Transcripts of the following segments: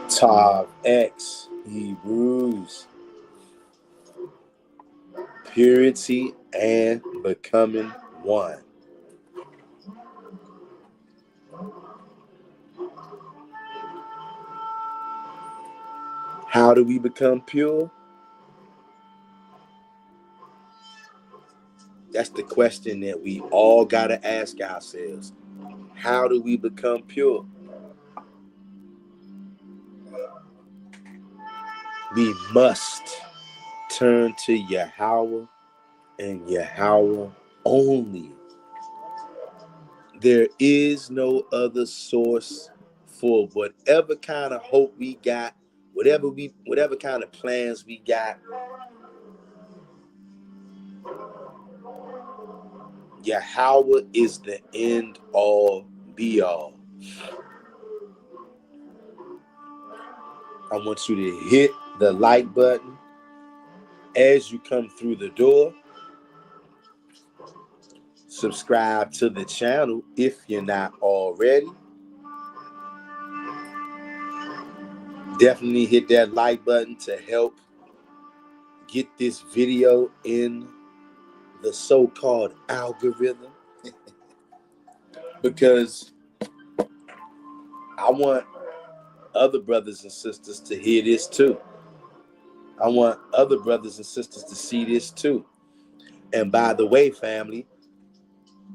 Tav X Hebrews, purity and becoming one. How do we become pure? That's the question that we all got to ask ourselves. How do we become pure? We must turn to Yahweh and Yahweh only. There is no other source for whatever kind of hope we got, whatever kind of plans we got. Yahweh is the end all be all. I want you to hit the like button as you come through the door. Subscribe to the channel if you're not already. Definitely hit that like button to help get this video in the so-called algorithm. Because I want other brothers and sisters to hear this too. I want other brothers and sisters to see this too. And by the way, family,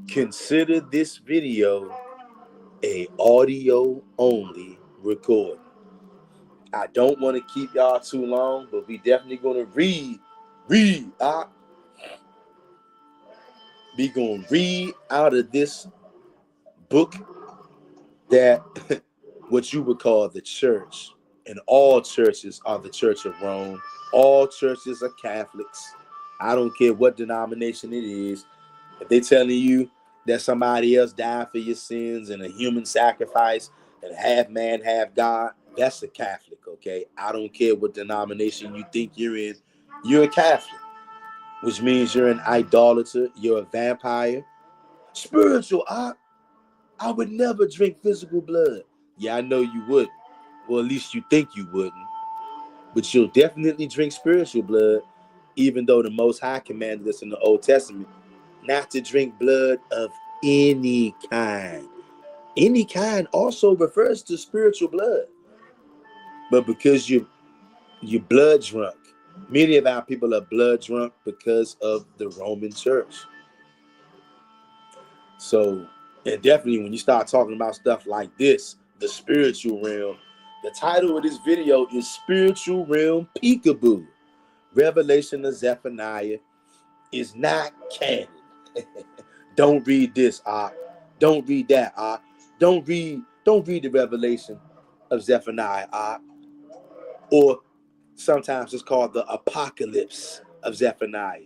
consider this video a audio only recording. I don't want to keep y'all too long, but we definitely going to read. We going to read out of this book that what you would call the church. And all churches are the Church of Rome. All churches are Catholics. I don't care what denomination it is. If they telling you that somebody else died for your sins and a human sacrifice and half man, half God, that's a Catholic, okay? I don't care what denomination you think you're in. you're a Catholic, which means you're an idolater, you're a vampire. Spiritual, I would never drink physical blood. Yeah, I know you wouldn't. Well, at least you think you wouldn't. But you'll definitely drink spiritual blood, even though the Most High commanded us in the Old Testament not to drink blood of any kind. Any kind also refers to spiritual blood. But because you're blood drunk, many of our people are blood drunk because of the Roman Church. So, and definitely when you start talking about stuff like this, the spiritual realm, the title of this video is Spiritual Realm Peek-aboo. Revelation of Zephaniah is not canon. Don't read this, don't read that, don't read the revelation of Zephaniah, or sometimes it's called the apocalypse of Zephaniah.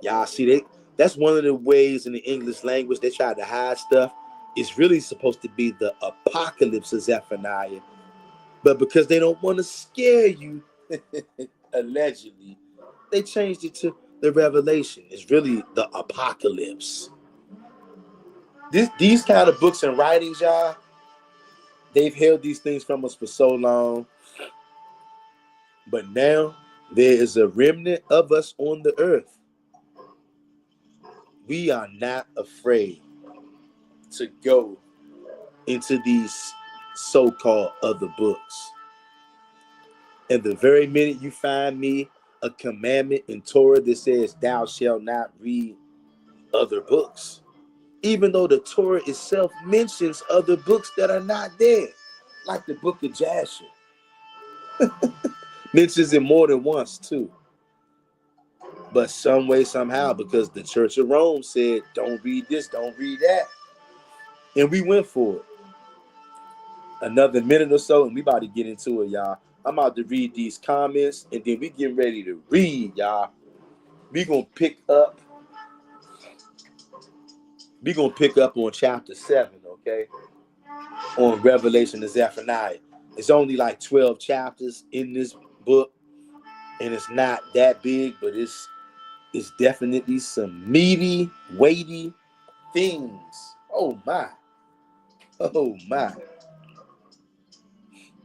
Y'all see, that's one of the ways in the English language they try to hide stuff. It's really supposed to be the apocalypse of Zephaniah. But because they don't want to scare you, allegedly, they changed it to the revelation. It's really the apocalypse. These kind of books and writings, y'all, they've held these things from us for so long. But now there is a remnant of us on the earth. We are not afraid to go into these so-called other books. And the very minute you find me a commandment in Torah that says thou shalt not read other books, even though the Torah itself mentions other books that are not there, like the book of Jasher. Mentions it more than once too. But some way, somehow, because the Church of Rome said, don't read this, don't read that. And we went for it. Another minute or so, and we about to get into it, y'all. I'm about to read these comments, and then we getting ready to read, y'all. We gonna pick up on chapter 7, okay? On Revelation of Zephaniah. It's only like 12 chapters in this book, and it's not that big, but it's definitely some meaty, weighty things. Oh my.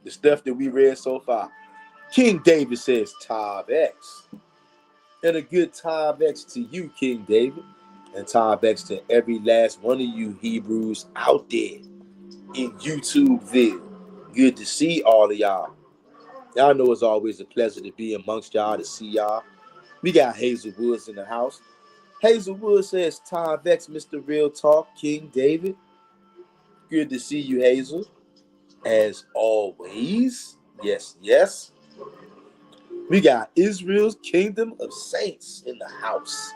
The stuff that we read so far. King David says, Tav X. And a good Tav X to you, King David. And Tav X to every last one of you Hebrews out there in YouTubeville. Good to see all of y'all. Y'all know it's always a pleasure to be amongst y'all, to see y'all. We got Hazel Woods in the house. Hazel Woods says, Tav X, Mr. Real Talk, King David. Good to see you, Hazel. As always. Yes. We got Israel's Kingdom of Saints in the house.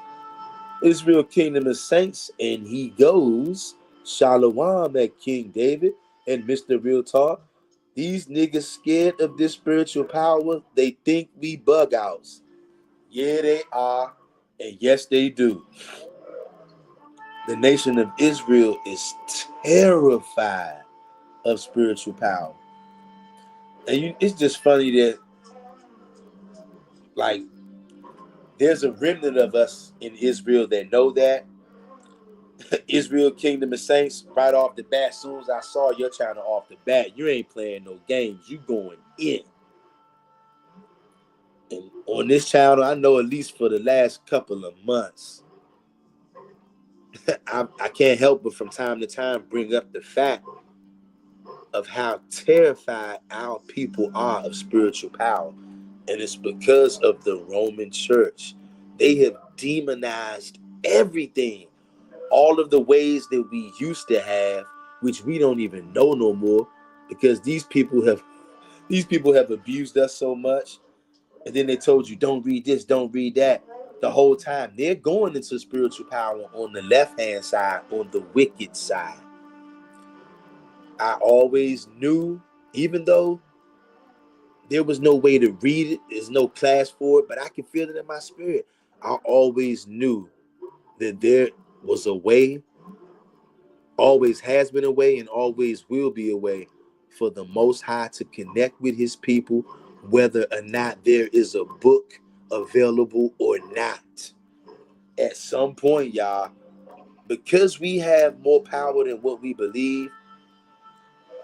Israel Kingdom of Saints, and he goes, Shalom at King David and Mr. Real Talk. These niggas scared of this spiritual power. They think we bug outs. Yeah, they are. And yes, they do. The nation of Israel is terrified of spiritual power. And it's just funny that, like, there's a remnant of us in Israel that know that. Israel Kingdom of Saints, right off the bat, as soon as I saw your channel off the bat, you ain't playing no games. You going in. And on this channel, I know at least for the last couple of months, I can't help but from time to time bring up the fact of how terrified our people are of spiritual power. And it's because of the Roman Church. They have demonized everything. All of the ways that we used to have, which we don't even know no more, because these people have abused us so much. And then they told you, don't read this, don't read that. The whole time they're going into spiritual power on the left-hand side, on the wicked side. I always knew, even though there was no way to read it, there's no class for it, but I can feel it in my spirit. I always knew that there was a way, always has been a way, and always will be a way for the Most High to connect with his people, whether or not there is a book available or not. At some point, y'all, because we have more power than what we believe,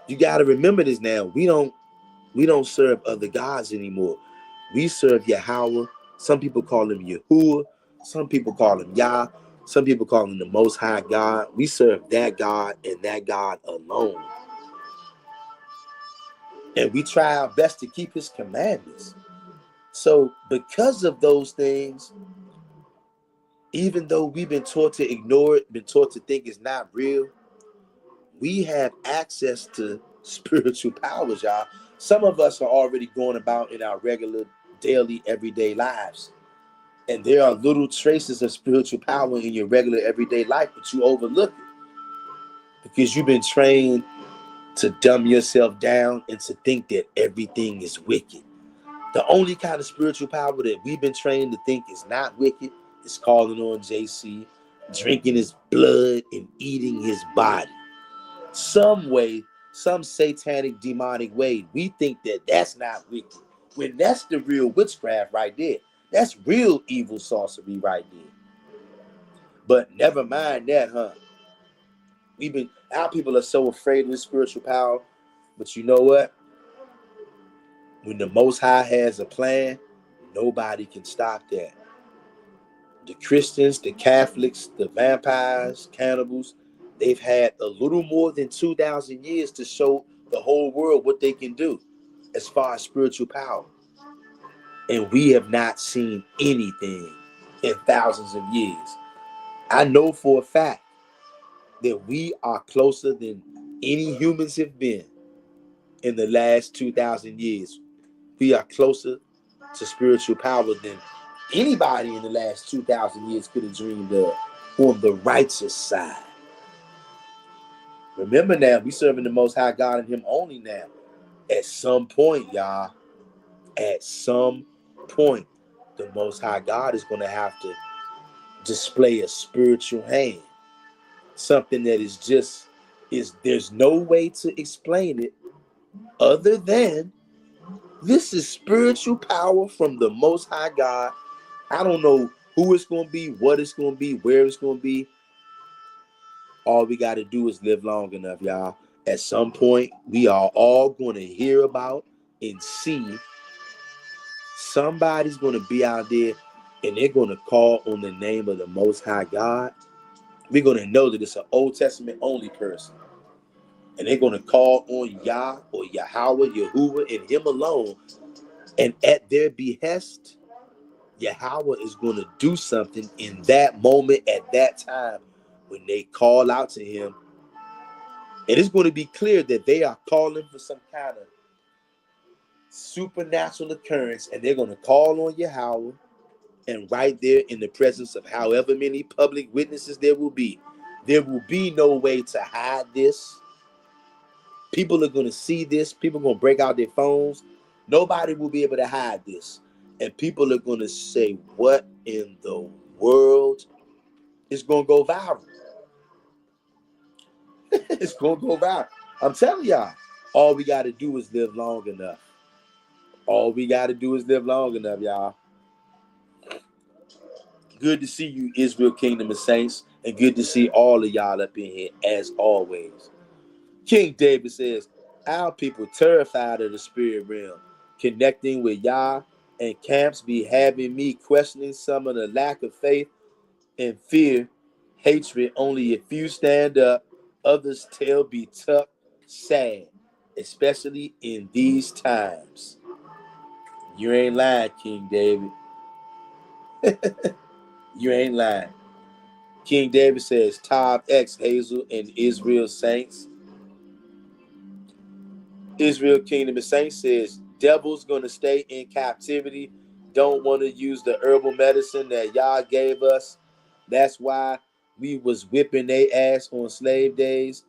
you got to remember this now. We don't serve other gods anymore. We serve Yahweh. Some people call him Yahuwah. Some people call him Yah. Some people call him the Most High God. We serve that God and that God alone. And we try our best to keep his commandments. So because of those things, even though we've been taught to ignore it, been taught to think it's not real, we have access to spiritual powers, y'all. Some of us are already going about in our regular, daily, everyday lives. And there are little traces of spiritual power in your regular, everyday life, but you overlook it because you've been trained to dumb yourself down and to think that everything is wicked. The only kind of spiritual power that we've been trained to think is not wicked is calling on JC, drinking his blood, and eating his body. Some way, some satanic, demonic way, we think that that's not wicked, when that's the real witchcraft right there. That's real evil sorcery right there. But never mind that, huh? Our people are so afraid of the spiritual power, but you know what? When the Most High has a plan, nobody can stop that. The Christians, the Catholics, the vampires, cannibals, they've had a little more than 2,000 years to show the whole world what they can do as far as spiritual power. And we have not seen anything in thousands of years. I know for a fact that we are closer than any humans have been in the last 2,000 years. We are closer to spiritual power than anybody in the last 2,000 years could have dreamed of on the righteous side. Remember now, we serving the Most High God and him only now. At some point, y'all, at some point, the Most High God is going to have to display a spiritual hand. Something that there's no way to explain it other than this is spiritual power from the Most High God. I don't know who it's going to be, what it's going to be, where it's going to be. All we got to do is live long enough, y'all. At some point, we are all going to hear about and see somebody's going to be out there and they're going to call on the name of the Most High God. We're going to know that it's an Old Testament only person. And they're going to call on Yah or Yahweh, Yahuwah, and him alone. And at their behest, Yahweh is going to do something in that moment, at that time, when they call out to him. And it's going to be clear that they are calling for some kind of supernatural occurrence, and they're going to call on Yahweh. And right there in the presence of however many public witnesses there will be no way to hide this. People are going to see this. People are going to break out their phones. Nobody will be able to hide this. And people are going to say, what in the world? Is going to go viral. It's going to go viral. I'm telling y'all, all we got to do is live long enough. All we got to do is live long enough, y'all. Good to see you, Israel Kingdom of Saints, and good to see all of y'all up in here, as always. King David says, our people terrified of the spirit realm, connecting with Yah, and camps be having me questioning some of the lack of faith and fear, hatred. Only a few stand up, others tell be tough, sad, especially in these times. You ain't lying, King David. You ain't lying. King David says, Tob X Hazel and Israel Saints. Israel Kingdom of Saints says, devil's going to stay in captivity. Don't want to use the herbal medicine that Yah gave us. That's why we was whipping their ass on slave days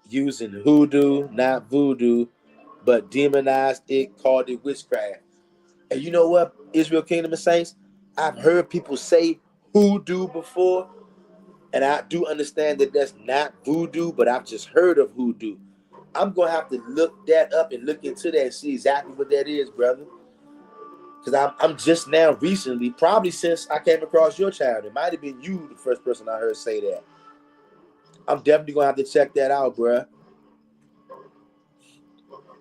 using hoodoo, not voodoo, but demonized it, called it witchcraft. And you know what, Israel Kingdom of Saints? I've heard people say hoodoo before, and I do understand that that's not voodoo, but I've just heard of hoodoo. I'm going to have to look that up and look into that and see exactly what that is, brother. Because I'm just now recently, probably since I came across your channel, it might have been you, the first person I heard say that. I'm definitely going to have to check that out, bruh.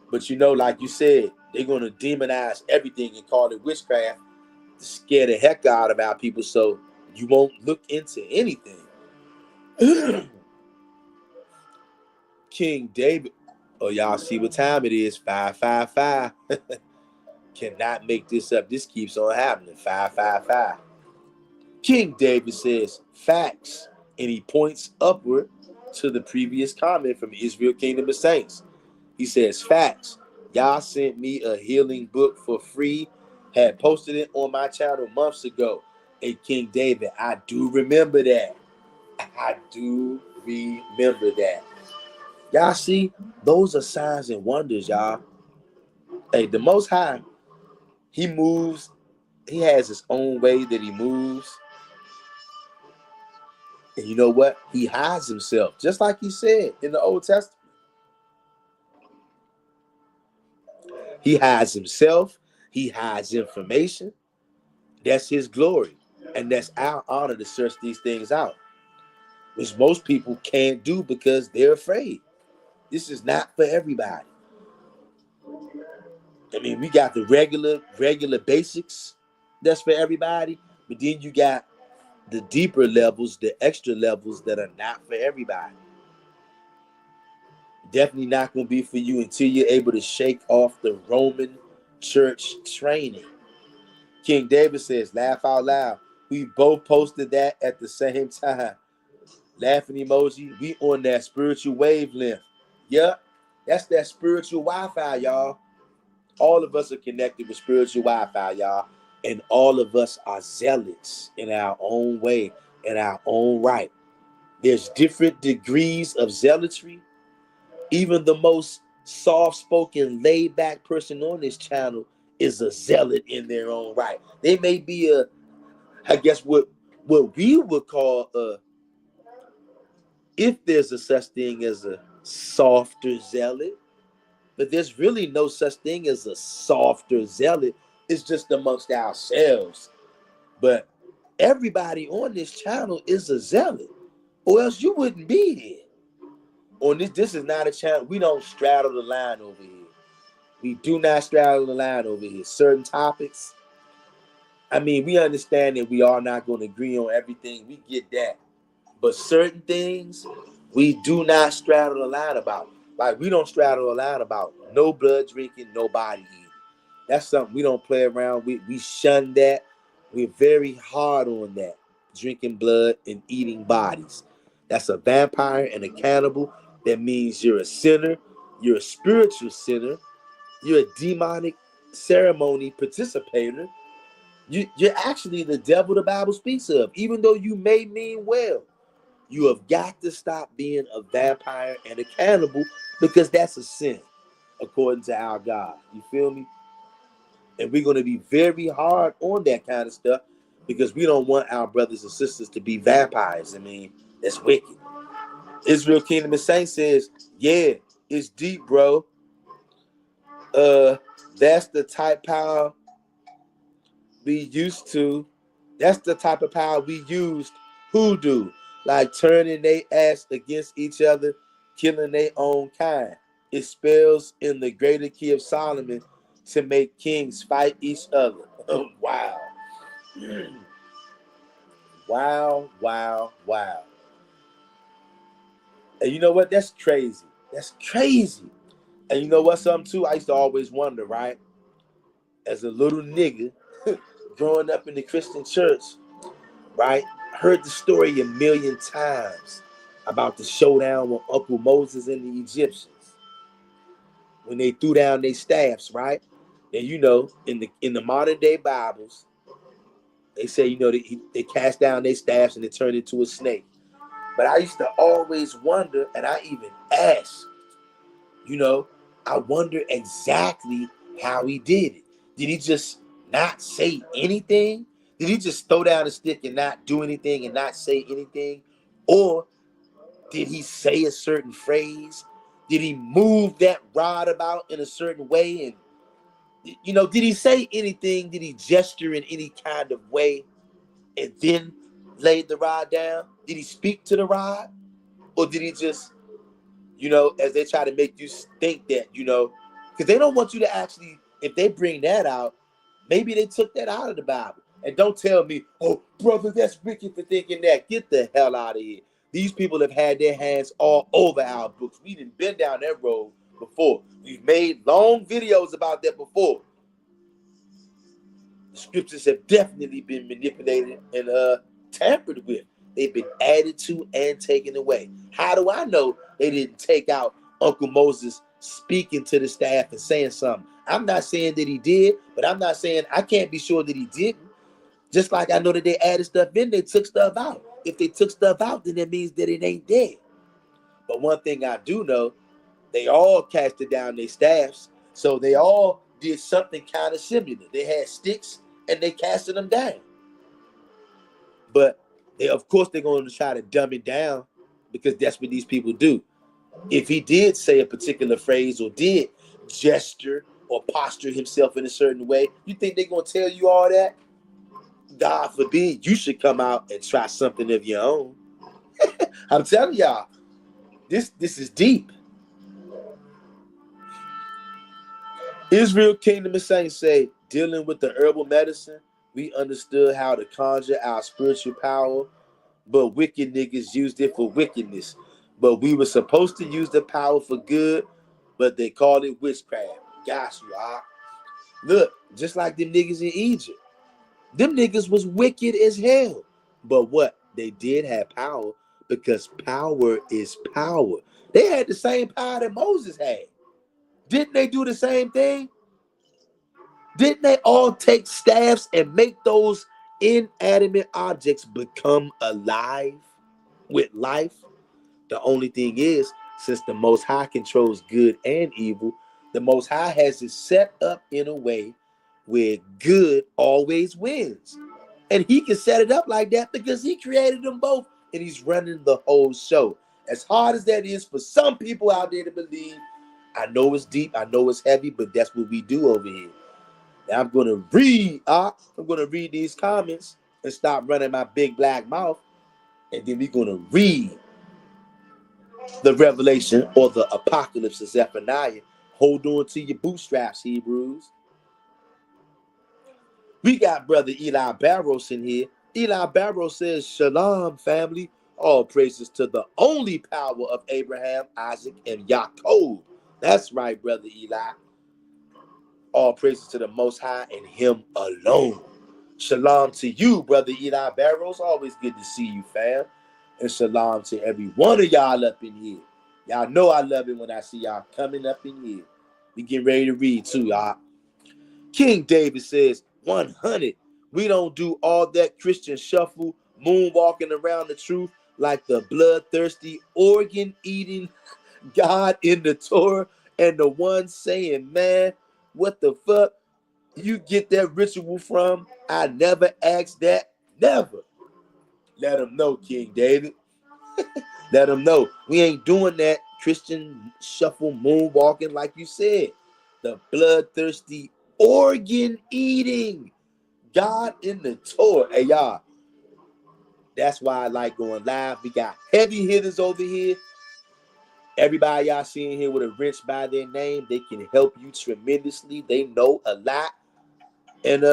But you know, like you said, they're going to demonize everything and call it witchcraft to scare the heck out of our people so you won't look into anything. King David, oh, y'all see what time it is, 555. Cannot make this up. This keeps on happening, 555. King David says, facts, and he points upward to the previous comment from Israel Kingdom of Saints. He says, facts. Y'all sent me a healing book for free, had posted it on my channel months ago. And King David, I do remember that. I do remember that. Y'all see, those are signs and wonders, y'all. Hey, the Most High, he moves, he has his own way that he moves. And you know what? He hides himself, just like he said in the Old Testament. He hides himself. He hides information. That's his glory. And that's our honor to search these things out, which most people can't do because they're afraid. This is not for everybody. I mean, we got the regular basics that's for everybody, but then you got the deeper levels, the extra levels that are not for everybody. Definitely not going to be for you until you're able to shake off the Roman church training. King David says, laugh out loud. We both posted that at the same time. Laughing emoji. We on that spiritual wavelength. Yep. That's that spiritual Wi-Fi, y'all. All of us are connected with spiritual Wi-Fi, y'all. And all of us are zealots in our own way, in our own right. There's different degrees of zealotry. Even the most soft-spoken, laid-back person on this channel is a zealot in their own right. They may be I guess what we would call if there's a such thing as a softer zealot, but there's really no such thing as a softer zealot. It's just amongst ourselves. But everybody on this channel is a zealot, or else you wouldn't be here. On this is not a channel. We don't straddle the line over here. We do not straddle the line over here. Certain topics, I mean, we understand that we are not going to agree on everything. We get that. But certain things, we do not straddle the line about. Like, we don't straddle the line about no blood drinking, no body eating. That's something we don't play around with. We shun that. We're very hard on that. Drinking blood and eating bodies. That's a vampire and a cannibal. That means you're a sinner. You're a spiritual sinner. You're a demonic ceremony participator. You're actually the devil the Bible speaks of, even though you may mean well. You have got to stop being a vampire and a cannibal because that's a sin, according to our God. You feel me? And we're going to be very hard on that kind of stuff because we don't want our brothers and sisters to be vampires. I mean, that's wicked. Israel Kingdom of Saints says, yeah, it's deep, bro. That's the type power we used to. That's the type of power we used hoodoo, like turning their ass against each other, killing their own kind. It spells in the greater key of Solomon to make kings fight each other. Wow. Wow, wow, wow. And you know what? That's crazy. That's crazy. And you know what, something too? I used to always wonder, right? As a little nigga growing up in the Christian church, right? Heard the story a million times about the showdown with Uncle Moses and the Egyptians when they threw down their staffs, right? And you know, in the modern day Bibles, they say, you know, they cast down their staffs and they turned into a snake. But I used to always wonder, and I even asked, you know, I wonder exactly how he did it. Did he just not say anything? Did he just throw down a stick and not do anything and not say anything? Or did he say a certain phrase? Did he move that rod about in a certain way and You know, did he say anything? Did he gesture in any kind of way and then laid the rod down? Did he speak to the rod? Or did he just, you know, as they try to make you think that, you know, because they don't want you to actually, if they bring that out, maybe they took that out of the Bible. And don't tell me, oh, brother, that's wicked for thinking that. Get the hell out of here. These people have had their hands all over our books. We didn't been down that road before. We've made long videos about that before. The scriptures have definitely been manipulated and tampered with. They've been added to and taken away. How do I know they didn't take out Uncle Moses speaking to the staff and saying something? I'm not saying that he did, but I'm not saying I can't be sure that he didn't. Just like I know that they added stuff in, they took stuff out. If they took stuff out, then that means that it ain't dead. But one thing I do know, they all casted down their staffs. So they all did something kind of similar. They had sticks and they casted them down. But they, of course, they're going to try to dumb it down because that's what these people do. If he did say a particular phrase or did gesture or posture himself in a certain way, you think they're going to tell you all that? God forbid you should come out and try something of your own. I'm telling y'all, this is deep. Israel Kingdom of Saints say, dealing with the herbal medicine, we understood how to conjure our spiritual power, but wicked niggas used it for wickedness. But we were supposed to use the power for good, but they called it witchcraft. Gosh, you are. Look, just like them niggas in Egypt. Them niggas was wicked as hell. But what? They did have power because power is power. They had the same power that Moses had. Didn't they do the same thing? Didn't they all take staffs and make those inanimate objects become alive with life? The only thing is, since the Most High controls good and evil, the Most High has it set up in a way where good always wins. And he can set it up like that because he created them both and he's running the whole show. As hard as that is for some people out there to believe, I know it's deep, I know it's heavy, but that's what we do over here. Now I'm going to read these comments and stop running my big black mouth, and then we're going to read the revelation or the apocalypse of Zephaniah. Hold on to your bootstraps, Hebrews. We got brother Eli Barros in here. Eli Barros says, Shalom, family. All praises to the only power of Abraham, Isaac, and Yaakov. That's right, brother Eli. All praises to the Most High and him alone. Shalom to you, brother Eli Barros. Always good to see you, fam. And shalom to every one of y'all up in here. Y'all know I love it when I see y'all coming up in here. We getting ready to read too, y'all. King David says, 100. We don't do all that Christian shuffle, moonwalking around the truth like the bloodthirsty, organ-eating God in the Torah and the one saying, man, what the fuck you get that ritual from? I never asked that. Never. Let them know, King David. Let them know. We ain't doing that Christian shuffle moonwalking like you said. The bloodthirsty, organ-eating God in the Torah. Hey, y'all. That's why I like going live. We got heavy hitters over here. Everybody y'all seeing here with a wrench by their name, they can help you tremendously. They know a lot. And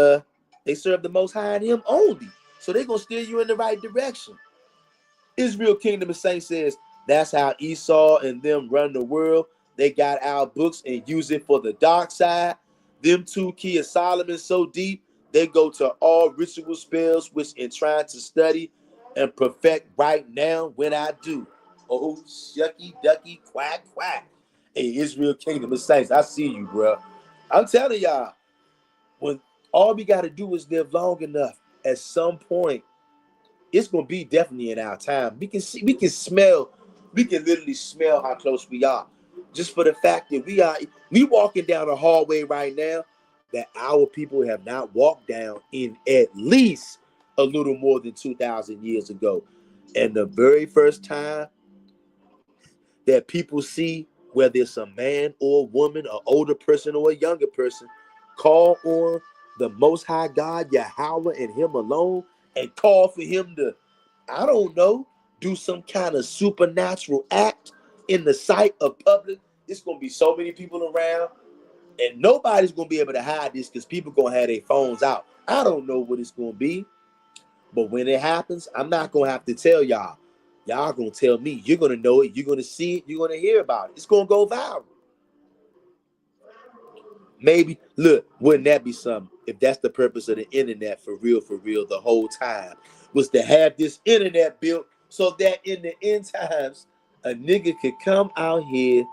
they serve the Most High and him only. So they're going to steer you in the right direction. Israel Kingdom of Saints says, that's how Esau and them run the world. They got our books and use it for the dark side. Them two key of Solomon so deep, they go to all ritual spells, which in trying to study and perfect right now when I do. Oh, shucky, ducky, quack, quack. Hey, Israel Kingdom of Saints, I see you, bro. I'm telling y'all, when all we got to do is live long enough, at some point, it's going to be definitely in our time. We can see, we can literally smell how close we are. Just for the fact that we walking down a hallway right now that our people have not walked down in at least a little more than 2,000 years ago. And the very first time that people see, whether it's a man or a woman, an older person or a younger person, call on the Most High God, Yahweh, and Him alone, and call for Him to, I don't know, do some kind of supernatural act in the sight of public, it's going to be so many people around, and nobody's going to be able to hide this because people going to have their phones out. I don't know what it's going to be, but when it happens, I'm not going to have to tell y'all. Y'all going to tell me. You're going to know it. You're going to see it. You're going to hear about it. It's going to go viral. Maybe, look, wouldn't that be something if that's the purpose of the internet for real, the whole time, was to have this internet built so that in the end times, a nigga could come out here,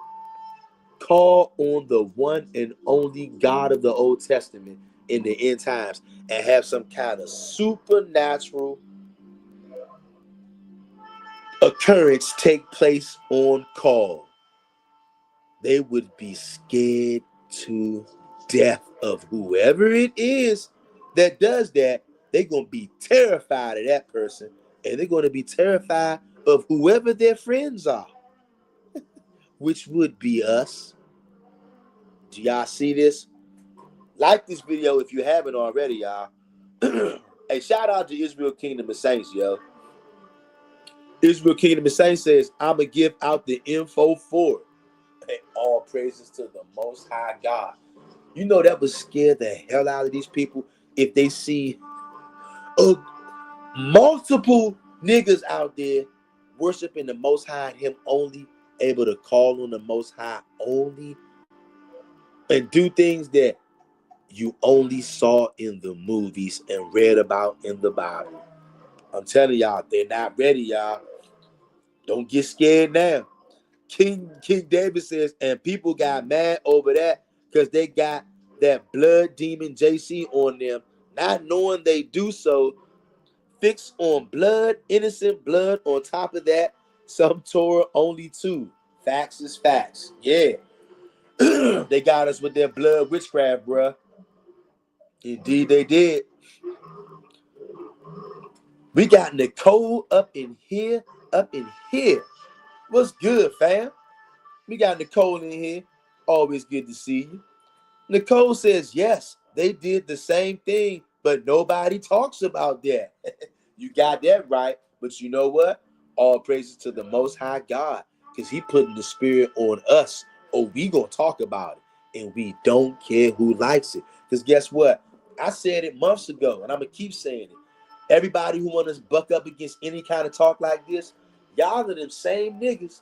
call on the one and only God of the Old Testament in the end times, and have some kind of supernatural occurrence take place on call. They would be scared to death of whoever it is that does that. They're going to be terrified of that person, and they're going to be terrified of whoever their friends are, which would be us. Do y'all see this? Like this video if you haven't already, y'all. Hey, shout out to Israel Kingdom of Saints, yo. Israel Kingdom of Saints says, I'm going to give out the info for it. And all praises to the Most High God. You know that would scare the hell out of these people if they see multiple niggas out there worshiping the Most High, Him only, able to call on the Most High only, and do things that you only saw in the movies and read about in the Bible. I'm telling y'all, they're not ready, y'all. Don't get scared now. King David says, and people got mad over that because they got that blood demon JC on them, not knowing they do so. Fix on blood, innocent blood. On top of that, some Torah only two. Facts is facts. Yeah. They got us with their blood witchcraft, bruh. Indeed, they did. We got Nicole up in here. What's good, fam? We got Nicole in here. Always good to see you. Nicole says, yes, they did the same thing, but nobody talks about that. You got that right. But you know what? All praises to the Most High God, because He putting the Spirit on us. Oh, we gonna talk about it, and we don't care who likes it. Because guess what? I said it months ago, and I'm gonna keep saying it. Everybody who want to buck up against any kind of talk like this, y'all are them same niggas.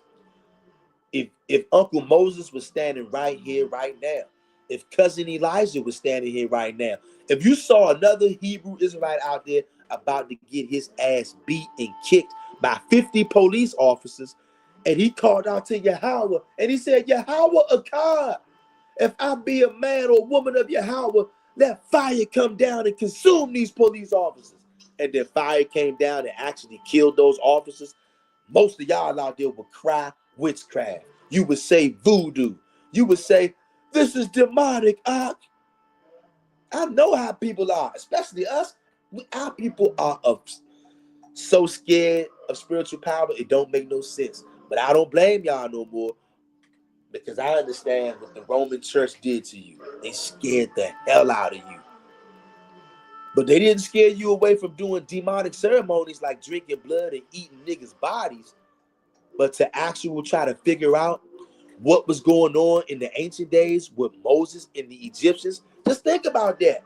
If Uncle Moses was standing right here, right now, if Cousin Elijah was standing here right now, if you saw another Hebrew Israelite out there about to get his ass beat and kicked by 50 police officers, and he called out to Yahweh, and he said, Yahweh Akkad, if I be a man or woman of Yahweh, let fire come down and consume these police officers. And then fire came down and actually killed those officers. Most of y'all out there would cry witchcraft. You would say voodoo. You would say, this is demonic. I know how people are, especially us. Our people are so scared of spiritual power, it don't make no sense. But I don't blame y'all no more, because I understand what the Roman church did to you. They scared the hell out of you. But they didn't scare you away from doing demonic ceremonies like drinking blood and eating niggas' bodies, but to actually try to figure out what was going on in the ancient days with Moses and the Egyptians. Just think about that.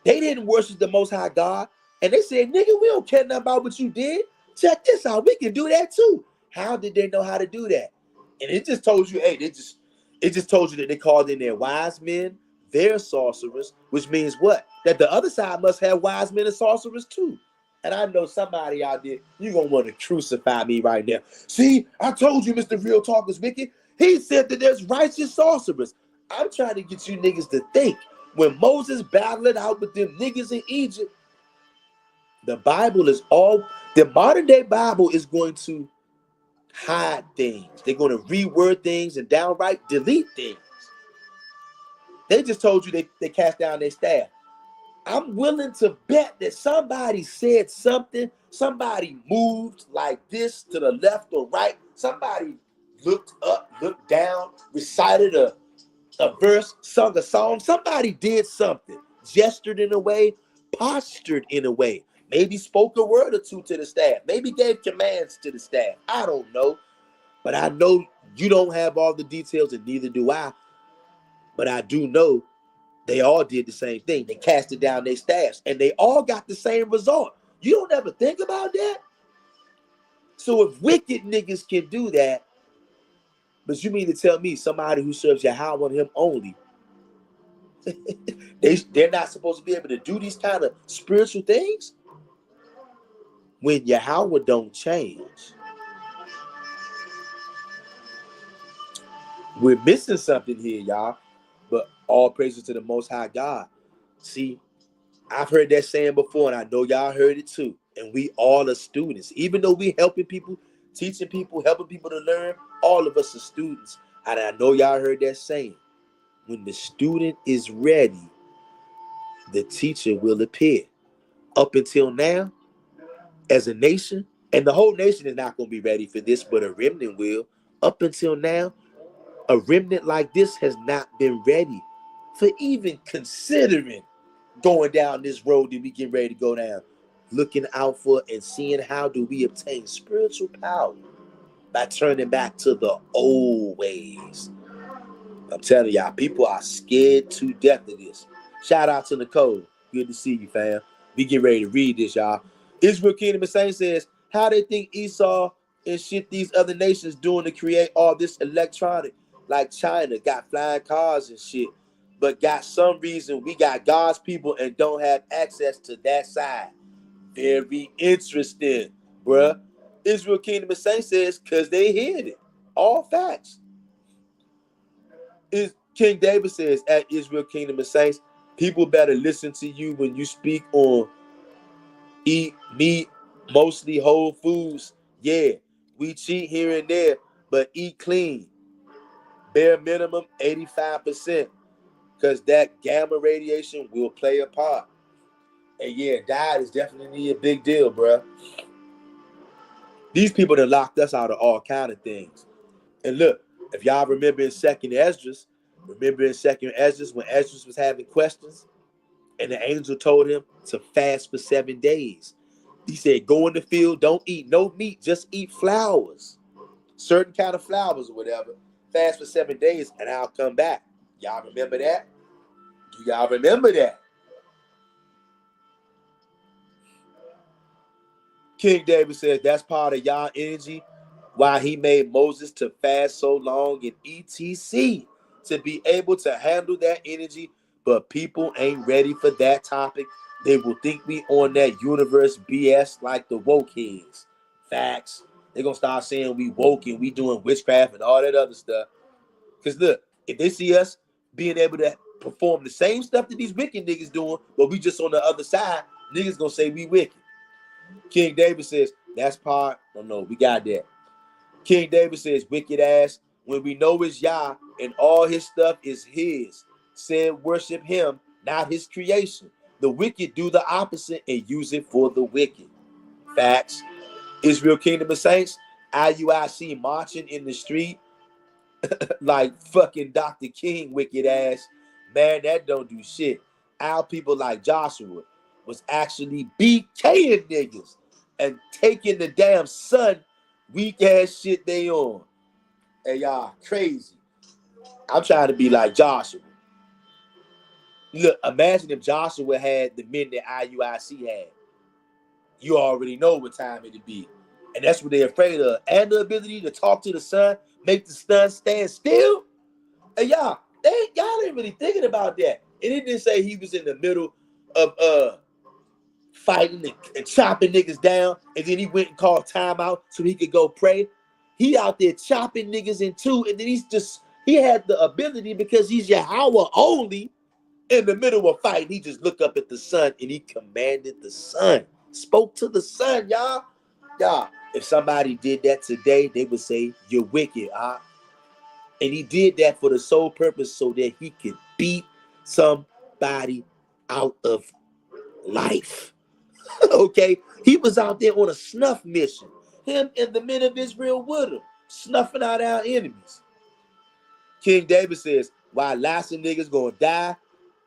They didn't worship the Most High God, and they said, nigga, we don't care nothing about what you did. Check this out. We can do that too. How did they know how to do that? And it just told you, hey, it just told you that they called in their wise men, their sorcerers, which means what? That the other side must have wise men and sorcerers too. And I know somebody out there, you're going to want to crucify me right now. See, I told you Mr. Real Talk was wicked. He said that there's righteous sorcerers. I'm trying to get you niggas to think. When Moses battled it out with them niggas in Egypt, the modern day Bible is going to hide things. They're going to reword things and downright delete things. They just told you they cast down their staff. I'm willing to bet that somebody said something. Somebody moved like this to the left or right. Somebody looked up, looked down, recited a a verse, sung a song. Somebody did something, gestured in a way, postured in a way, maybe spoke a word or two to the staff, maybe gave commands to the staff. I don't know, but I know you don't have all the details, and neither do I. But I do know they all did the same thing. They casted down their staffs, and they all got the same result. You don't ever think about that? So if wicked niggas can do that, but you mean to tell me somebody who serves Yahweh and him only, they're not supposed to be able to do these kind of spiritual things? When Yahweh don't change, we're missing something here, y'all. But all praises to the Most High God. See, I've heard that saying before, and I know y'all heard it too. And we all are students. Even though we helping people, teaching people, helping people to learn, all of us are students. And I know y'all heard that saying. When the student is ready, the teacher will appear. Up until now, as a nation, and the whole nation is not going to be ready for this, but a remnant will. Up until now, a remnant like this has not been ready for even considering going down this road that we get ready to go down, looking out for and seeing how do we obtain spiritual power by turning back to the old ways. I'm telling y'all, people are scared to death of this. Shout out to Nicole. Good to see you, fam. We get ready to read this, y'all. Israel Kingdom of Saints says, how they think Esau and shit these other nations doing to create all this electronic, like China got flying cars and shit, but got some reason we got God's people and don't have access to that side. Very interesting, bruh. Israel Kingdom of Saints says, because they hid it. All facts. King David says at Israel Kingdom of Saints, people better listen to you when you speak on eat meat, mostly whole foods. Yeah, we cheat here and there, but eat clean. Bare minimum 85%, because that gamma radiation will play a part. And yeah, diet is definitely a big deal, bruh. These people that locked us out of all kind of things. And look, if y'all remember in Second Esdras, when Esdras was having questions, and the angel told him to fast for 7 days. He said, go in the field, don't eat no meat, just eat flowers. Certain kind of flowers or whatever. Fast for 7 days, and I'll come back. Y'all remember that? Do y'all remember that? King David says that's part of y'all energy, why he made Moses to fast so long in etc. to be able to handle that energy, but people ain't ready for that topic. They will think we on that universe BS like the woke heads. Facts. They're gonna start saying we woke and we doing witchcraft and all that other stuff. Because look, if they see us being able to perform the same stuff that these wicked niggas doing, but we just on the other side, niggas gonna say we wicked. King David says, that's part. No, we got that. King David says, wicked ass, when we know it's Yah and all his stuff is his, said worship him, not his creation. The wicked do the opposite and use it for the wicked. Facts. Israel Kingdom of Saints, IUIC marching in the street like fucking Dr. King, wicked ass. Man, that don't do shit. Our people like Joshua was actually BKing niggas and taking the damn sun, weak ass shit they on. And y'all crazy. I'm trying to be like Joshua. Look, imagine if Joshua had the men that IUIC had. You already know what time it'd be. And that's what they're afraid of. And the ability to talk to the sun, make the sun stand still. And y'all ain't really thinking about that. And it didn't say he was in the middle of fighting and chopping niggas down, and then he went and called timeout so he could go pray. He out there chopping niggas in two, and then he had the ability, because he's Yahweh only, in the middle of fighting, he just looked up at the sun and he commanded the sun. Spoke to the sun, y'all. Y'all, if somebody did that today, they would say, you're wicked, huh? And he did that for the sole purpose so that he could beat somebody out of life. Okay? He was out there on a snuff mission. Him and the men of Israel with him, snuffing out our enemies. King David says, why lots of niggas gonna die,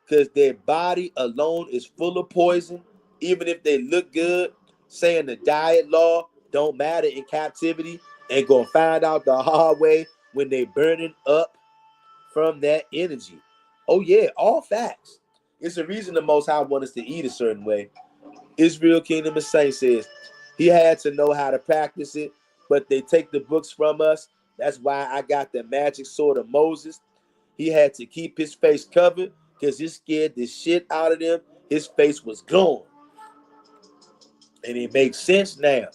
because their body alone is full of poison. Even if they look good, saying the diet law don't matter in captivity, and gonna find out the hard way when they burning up from that energy. Oh yeah, all facts. It's a reason the Most High want us to eat a certain way. Israel Kingdom of Saints says he had to know how to practice it, but they take the books from us. That's why I got the magic sword of Moses. He had to keep his face covered because it scared the shit out of them. His face was gone. And it makes sense now.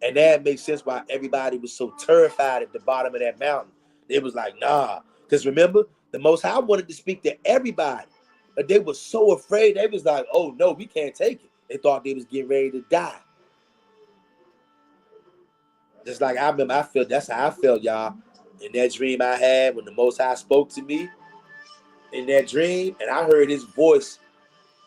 And that makes sense why everybody was so terrified at the bottom of that mountain. They was like, nah. Because remember, the Most High wanted to speak to everybody. But they were so afraid. They was like, oh, no, we can't take it. They thought they was getting ready to die. Just like I remember, I felt, that's how I felt, y'all. In that dream I had when the Most High spoke to me in that dream, and I heard his voice.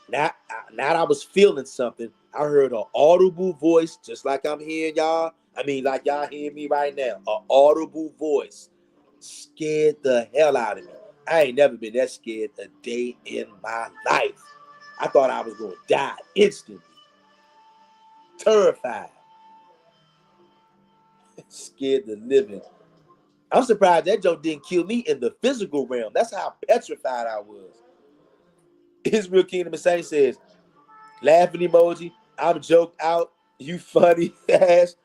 Not I was feeling something. I heard an audible voice, just like I'm hearing y'all. I mean, like y'all hearing me right now. An audible voice scared the hell out of me. I ain't never been that scared a day in my life. I thought I was going to die instantly. Terrified. Scared the living. I'm surprised that joke didn't kill me in the physical realm. That's how petrified I was. Israel Kingdom of Saints says, laughing emoji, I'm joked out, you funny ass.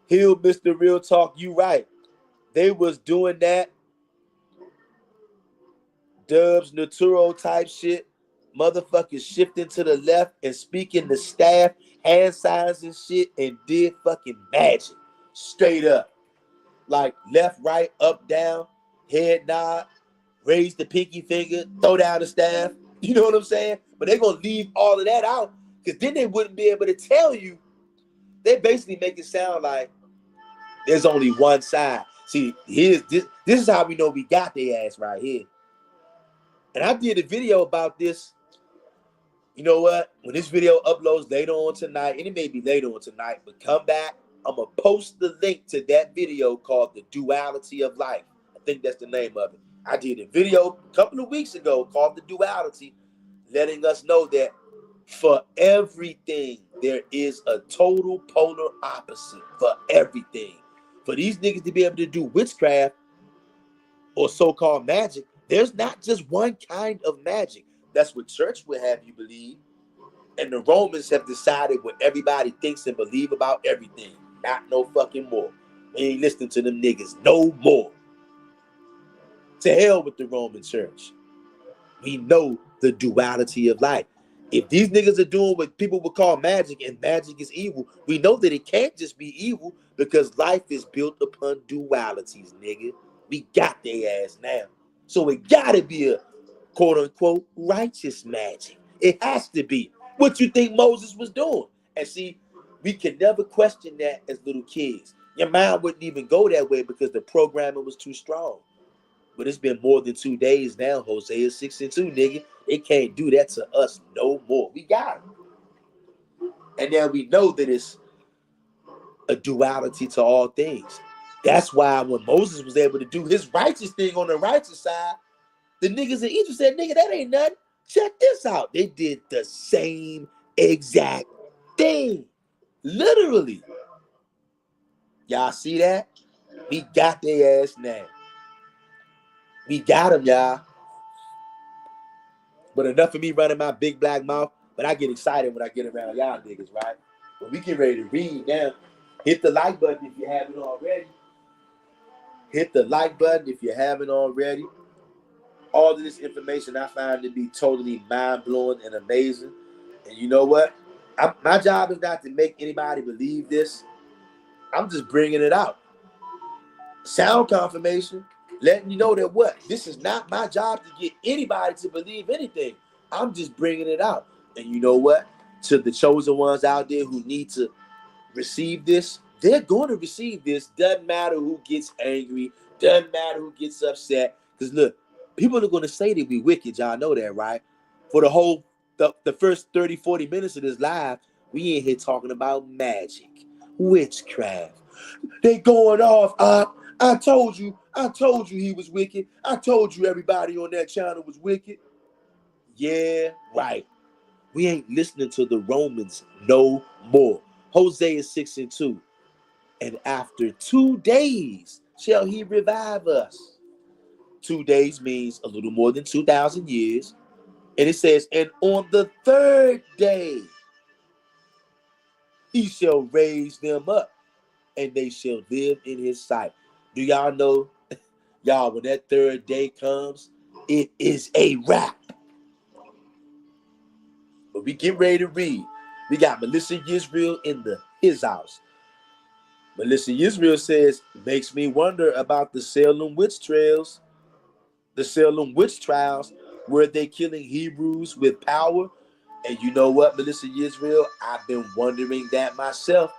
He'll Mr. Real Talk, you right. They was doing that Dubs Naturo type shit. Motherfuckers shifting to the left and speaking to staff, hand signs and shit, and did fucking magic. Straight up. Like left, right, up, down, head nod, raise the pinky finger, throw down the staff. You know what I'm saying? But they're going to leave all of that out because then they wouldn't be able to tell you. They basically make it sound like there's only one side. See, here's this is how we know we got their ass right here. And I did a video about this. You know what? When this video uploads later on tonight, and it may be later on tonight, but come back, I'm going to post the link to that video called The Duality of Life. I think that's the name of it. I did a video a couple of weeks ago called The Duality, letting us know that for everything, there is a total polar opposite for everything. For these niggas to be able to do witchcraft or so-called magic, there's not just one kind of magic. That's what church would have you believe. And the Romans have decided what everybody thinks and believe about everything. Not no fucking more. We ain't listening to them niggas no more. To hell with the Roman church. We know the duality of life. If these niggas are doing what people would call magic, and magic is evil, we know that it can't just be evil because life is built upon dualities, nigga. We got their ass now. So it gotta be a quote unquote righteous magic. It has to be. What you think Moses was doing? And see, we can never question that as little kids. Your mind wouldn't even go that way because the programming was too strong. But it's been more than 2 days now. Hosea 6:2, nigga. They can't do that to us no more. We got it. And now we know that it's a duality to all things. That's why when Moses was able to do his righteous thing on the righteous side, the niggas in Egypt said, nigga, that ain't nothing. Check this out. They did the same exact thing. Literally. Y'all see that? We got their ass now. We got them, y'all. But enough of me running my big black mouth. But I get excited when I get around y'all niggas, right? When we get ready to read now, hit the like button if you haven't already. Hit the like button if you haven't already. All of this information I find to be totally mind-blowing and amazing. And you know what? My job is not to make anybody believe this. I'm just bringing it out. Sound confirmation, letting you know that what? This is not my job to get anybody to believe anything. I'm just bringing it out. And you know what? To the chosen ones out there who need to receive this, they're going to receive this. Doesn't matter who gets angry. Doesn't matter who gets upset. Because look, people are going to say that we wicked. Y'all know that, right? For the first 30, 40 minutes of this live, we in here talking about magic, witchcraft. They going off. I told you he was wicked. I told you everybody on that channel was wicked. Yeah, right. We ain't listening to the Romans no more. Hosea 6:2. And after 2 days shall he revive us. 2 days means a little more than 2,000 years. And it says, and on the third day he shall raise them up, and they shall live in his sight. Do y'all know, y'all, when that third day comes, it is a wrap. But we get ready to read. We got Melissa Yisrael in his house. Melissa Yisrael says, makes me wonder about the Salem witch trials. The Salem witch trials, were they killing Hebrews with power? And you know what, Melissa Yisrael? I've been wondering that myself,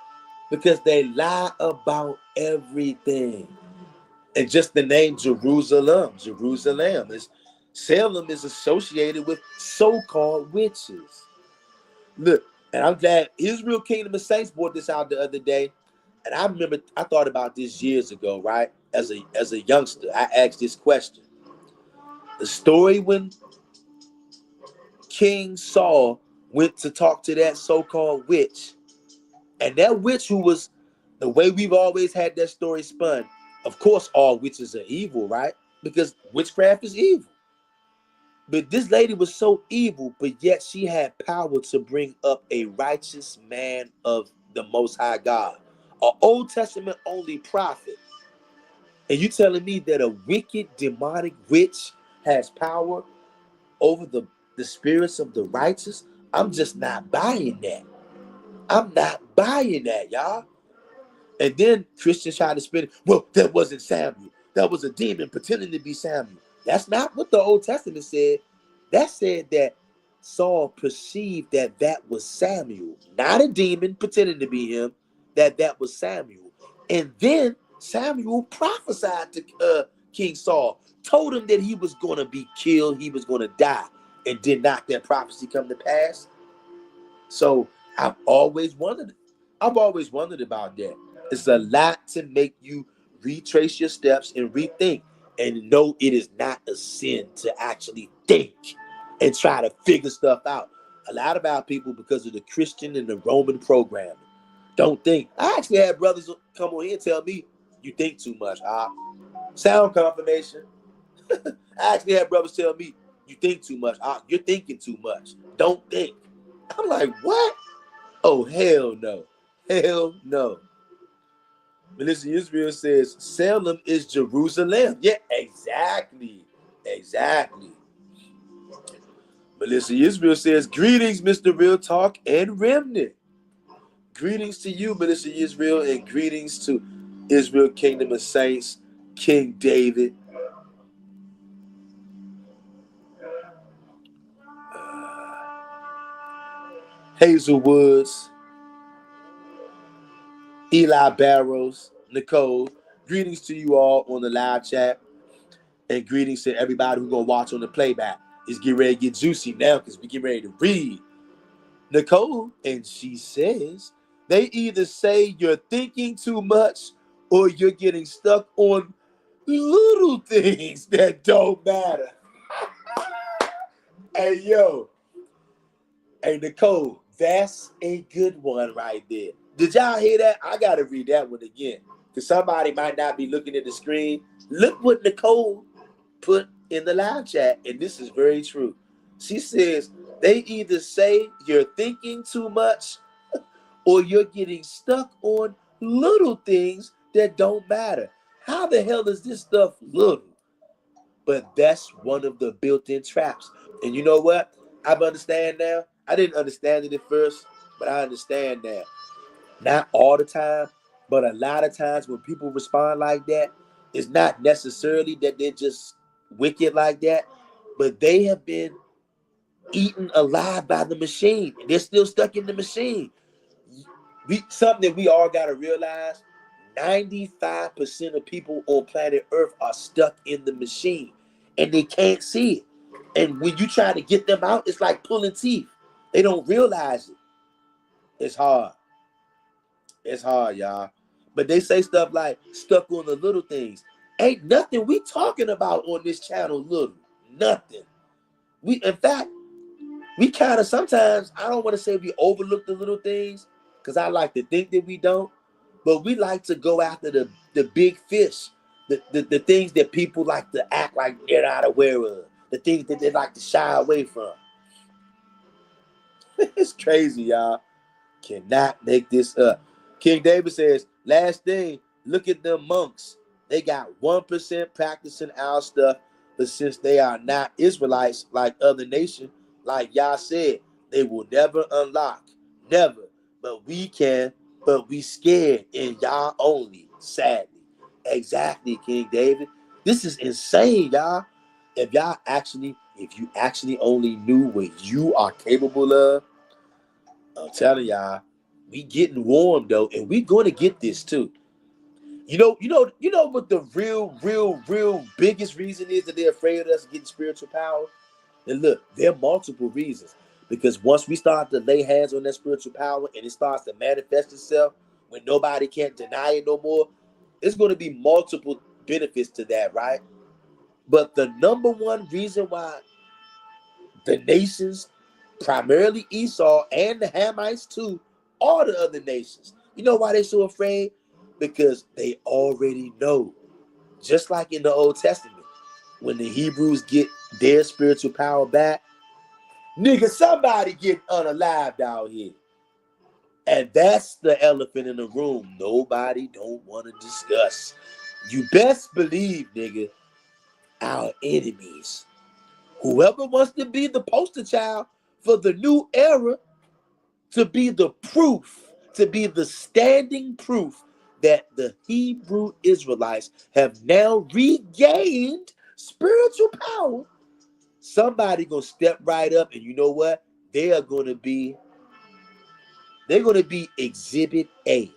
because they lie about everything. And just the name Jerusalem is Salem is associated with so-called witches. Look, and I'm glad Israel Kingdom of Saints brought this out the other day. And I remember I thought about this years ago, right? As a youngster, I asked this question. The story when King Saul went to talk to that so-called witch, and that witch who was, the way we've always had that story spun, of course all witches are evil, right? Because witchcraft is evil. But this lady was so evil, but yet she had power to bring up a righteous man of the Most High God, an Old Testament only prophet. And you telling me that a wicked demonic witch has power over the spirits of the righteous? I'm just not buying that. I'm not buying that, y'all. And then Christians try to spin it. Well, that wasn't Samuel. That was a demon pretending to be Samuel. That's not what the Old Testament said. That said that Saul perceived that was Samuel, not a demon pretending to be him, that was Samuel. And then Samuel prophesied to King Saul, told him that he was going to be killed, he was going to die, and did not that prophecy come to pass? So I've always wondered about that. It's a lot to make you retrace your steps and rethink, and know it is not a sin to actually think and try to figure stuff out. A lot of our people, because of the Christian and the Roman programming, don't think. I actually had brothers come on here and tell me, you think too much. Sound confirmation. I actually had brothers tell me, you think too much. You're thinking too much. Don't think. I'm like, what? Oh, hell no. Hell no. Melissa Israel says, Salem is Jerusalem. Yeah, exactly. Exactly. Melissa Israel says, greetings, Mr. Real Talk and Remnant. Greetings to you, Melissa Israel, and greetings to Israel Kingdom of Saints, King David. Hazel Woods, Eli Barrows, Nicole. Greetings to you all on the live chat. And greetings to everybody who's going to watch on the playback. It's getting ready to get juicy now because we get ready to read. Nicole, and she says, they either say you're thinking too much or you're getting stuck on little things that don't matter. Hey, yo. Hey, Nicole, that's a good one right there. Did y'all hear that? I got to read that one again, because somebody might not be looking at the screen. Look what Nicole put in the live chat, and this is very true. She says, they either say you're thinking too much or you're getting stuck on little things that don't matter. How the hell is this stuff little? But that's one of the built-in traps. And you know what? I understand now. I didn't understand it at first, but I understand now. Not all the time, but a lot of times when people respond like that, it's not necessarily that they're just wicked like that, but they have been eaten alive by the machine. They're still stuck in the machine. Something that we all got to realize, 95% of people on planet Earth are stuck in the machine, and they can't see it. And when you try to get them out, it's like pulling teeth. They don't realize it. It's hard. It's hard, y'all. But they say stuff like stuck on the little things. Ain't nothing we talking about on this channel little. Nothing. In fact, we kind of sometimes, I don't want to say we overlook the little things, because I like to think that we don't, but we like to go after the big fish, the things that people like to act like they're not aware of, the things that they like to shy away from. It's crazy, y'all. Cannot make this up. King David says, last thing, look at them monks. They got 1% practicing our stuff, but since they are not Israelites like other nations, like Yah said, they will never unlock. Never. But we can, but we scared in Yah only, sadly. Exactly, King David. This is insane, y'all. If you actually only knew what you are capable of, I'm telling y'all, we getting warm though, and we going to get this too. You know what the real biggest reason is that they're afraid of us getting spiritual power? And look, there are multiple reasons. Because once we start to lay hands on that spiritual power and it starts to manifest itself, when nobody can't deny it no more, it's going to be multiple benefits to that, right? But the number one reason why the nations, primarily Esau and the Hamites too, all the other nations. You know why they're so afraid? Because they already know. Just like in the Old Testament, when the Hebrews get their spiritual power back, nigga, somebody get unalived out here. And that's the elephant in the room nobody don't want to discuss. You best believe, nigga, our enemies, whoever wants to be the poster child for the new era, to be the proof, to be the standing proof that the Hebrew Israelites have now regained spiritual power, somebody gonna step right up, and you know what? They're gonna be exhibit A.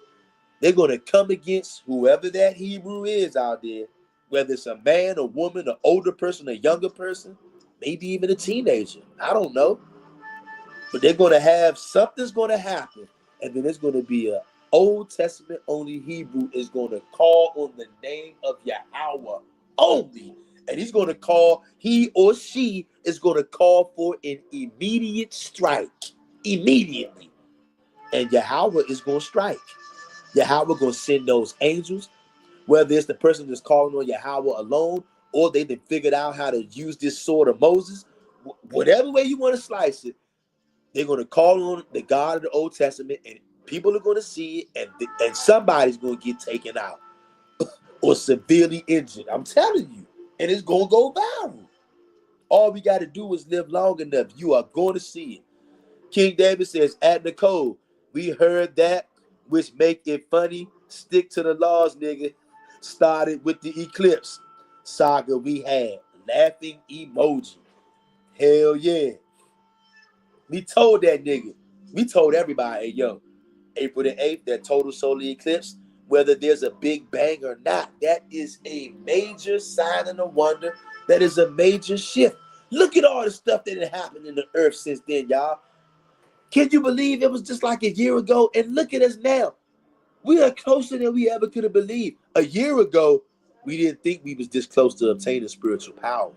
They're gonna come against whoever that Hebrew is out there, whether it's a man, a woman, an older person, a younger person, maybe even a teenager. I don't know. But they're going to have, something's going to happen. And then there's going to be a Old Testament only Hebrew is going to call on the name of Yahweh only. And he or she is going to call for an immediate strike. Immediately. And Yahweh is going to strike. Yahweh going to send those angels, whether it's the person that's calling on Yahweh alone, or they done figured out how to use this sword of Moses. Whatever way you want to slice it, they're going to call on the God of the Old Testament, and people are going to see it, and somebody's going to get taken out or severely injured. I'm telling you. And it's going to go viral. All we got to do is live long enough. You are going to see it. King David says, at Nicole, we heard that, which make it funny. Stick to the laws, nigga. Started with the eclipse saga we had. Laughing emoji. Hell yeah. We told that nigga. We told everybody, hey, yo, April the 8th, that total solar eclipse, whether there's a big bang or not, that is a major sign and a wonder. That is a major shift. Look at all the stuff that had happened in the earth since then, y'all. Can you believe it was just like a year ago? And look at us now. We are closer than we ever could have believed. A year ago, we didn't think we was this close to obtaining spiritual power.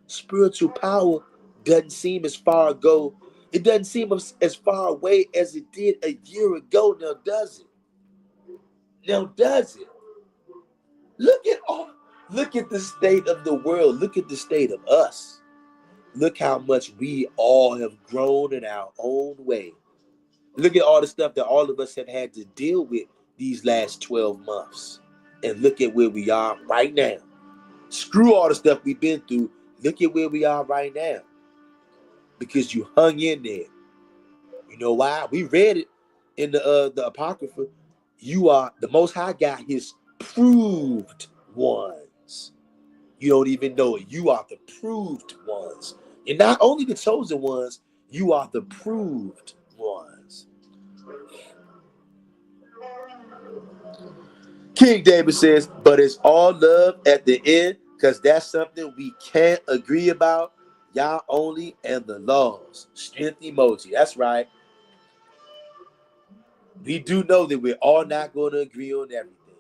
Spiritual power doesn't seem as far ago. It doesn't seem as far away as it did a year ago. Now, does it? Now, does it? Look at the state of the world. Look at the state of us. Look how much we all have grown in our own way. Look at all the stuff that all of us have had to deal with these last 12 months. And look at where we are right now. Screw all the stuff we've been through. Look at where we are right now. Because you hung in there. You know why? We read it in the Apocrypha. You are the Most High got his proved ones. You don't even know it. You are the proved ones. You're not only the chosen ones, you are the proved ones. King David says, but it's all love at the end, because that's something we can't agree about. Y'all only and the laws. Strength emoji. That's right. We do know that we're all not going to agree on everything.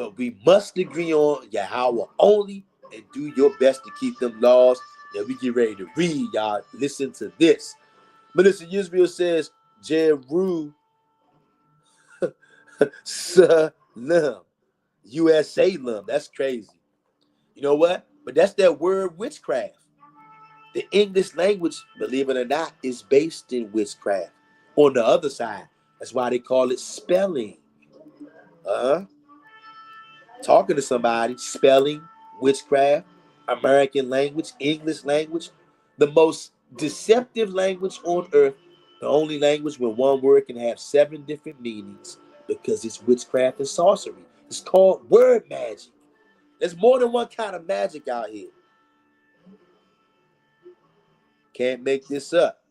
but we must agree on Yahweh only and do your best to keep them laws that we get ready to read. Y'all listen to this. Minister Israel says, Jerusalem, USA lum. That's crazy. You know what? But that's that word witchcraft. The English language, believe it or not, is based in witchcraft. On the other side, that's why they call it spelling. Talking to somebody, spelling, witchcraft, American language, English language, the most deceptive language on earth, the only language where one word can have 7 different meanings because it's witchcraft and sorcery. It's called word magic. There's more than one kind of magic out here. Can't make this up.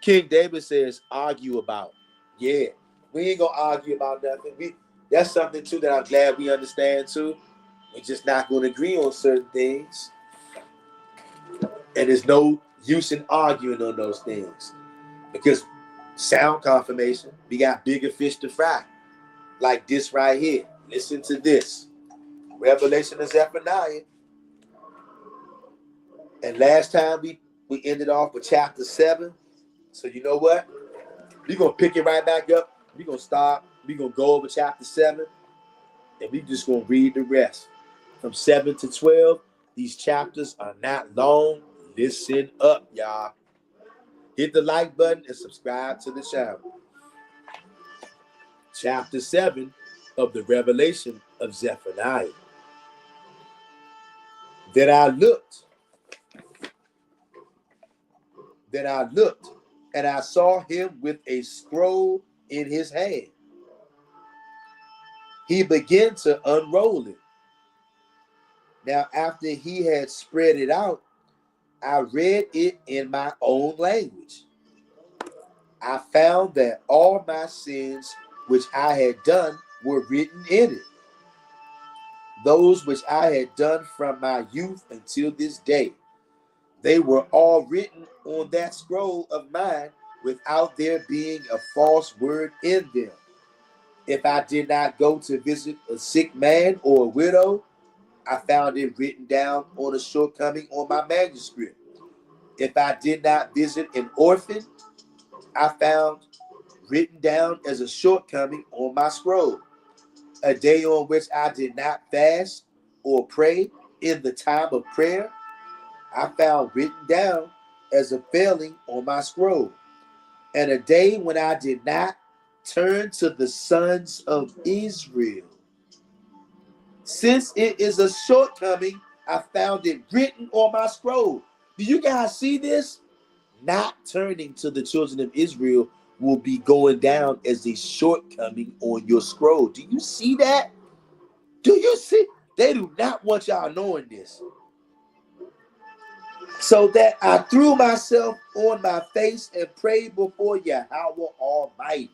King David says, argue about. Yeah, we ain't gonna argue about nothing. That's something too that I'm glad we understand too. We're just not gonna agree on certain things. And there's no use in arguing on those things. Because sound confirmation, we got bigger fish to fry. Like this right here. Listen to this. Revelation of Zephaniah. And last time we ended off with chapter 7. So you know what? We're going to pick it right back up. We're going to start. We're going to go over chapter 7. And we're just going to read the rest. From 7 to 12, these chapters are not long. Listen up, y'all. Hit the like button and subscribe to the channel. Chapter 7 of the Revelation of Zephaniah. Then I looked, and I saw him with a scroll in his hand. He began to unroll it. Now, after he had spread it out, I read it in my own language. I found that all my sins which I had done were written in it, those which I had done from my youth until this day. They were all written on that scroll of mine without there being a false word in them. If I did not go to visit a sick man or a widow, I found it written down on a shortcoming on my manuscript. If I did not visit an orphan, I found written down as a shortcoming on my scroll. A day on which I did not fast or pray in the time of prayer, I found written down as a failing on my scroll. And a day when I did not turn to the sons of Israel. Since it is a shortcoming, I found it written on my scroll. Do you guys see this? Not turning to the children of Israel will be going down as a shortcoming on your scroll. Do you see that? Do you see? They do not want y'all knowing this. So that I threw myself on my face and prayed before Yahweh Almighty.